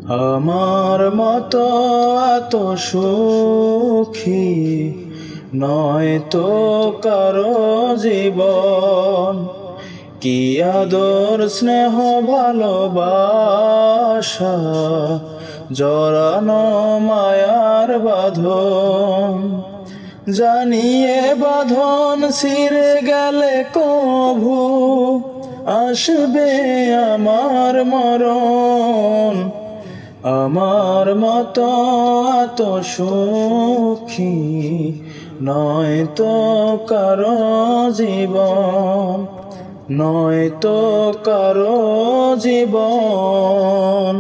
আমার মতো এত সুখী নয় তো কারো জীবন। কি আদর স্নেহ ভালোবাসা, জড়ানো মায়ার বাঁধন। জানিয়ে বাঁধন ছিঁড়ে গেলে কভু আসবে আমার মরণ। আমার মতো এত সুখী নয় তো কারো জীবন, নয় তো কারো জীবন।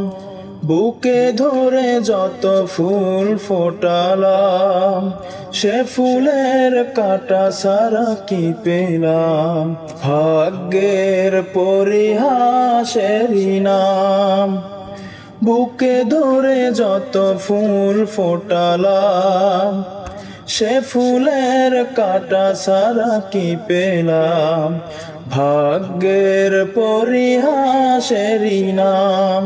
বুকে ধরে যত ফুল ফোটালাম, সে ফুলের কাঁটা সারা কি পেলাম। ভাগ্যের পরিহাসেরই নাম। বুকে ধরে যত ফুল ফোটালাম, সে ফুলের কাঁটা সারা কি পেলাম। ভাগ্যের পরিহাসেরই নাম।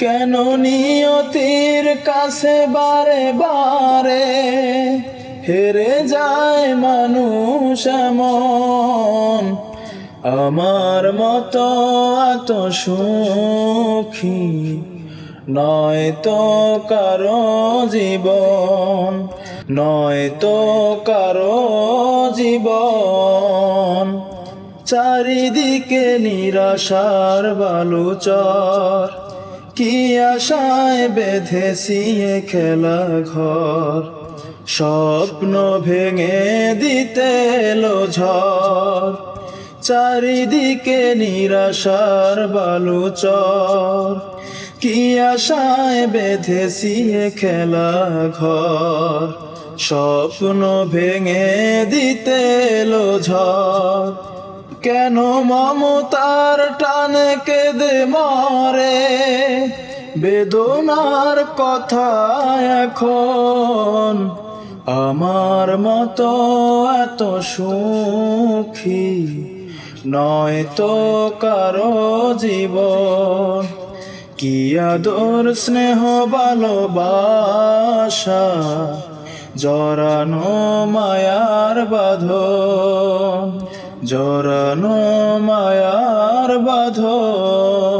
কেন নিয়তির কাছে বারে বারে হেরে যায় মানুষ এমন। আমার মতো এত সুখী নয় তো কারো জীবন, নয় তো কারো জীবন। চারিদিকে নিরাশার বালুচর, কি আশায় বেঁধেছি এ খেলা ঘর। স্বপ্ন ভেঙে দিতে এলো ঝড়। চারিদিকে নিরাশার বালুচর, কি আশায় বেঁধেছি এ খেলা ঘর। স্বপ্ন ভেঙে দিতে এলো ঝড়। কেন মমতার টানে কেঁদে মরে বেদনার কথা এখন। আমার মতো এত সুখী নয় তো কারো জীবন। কি আদর স্নেহ ভালোবাসা, জড়ানো মায়ার বাঁধন, জড়ানো মায়ার বাঁধন।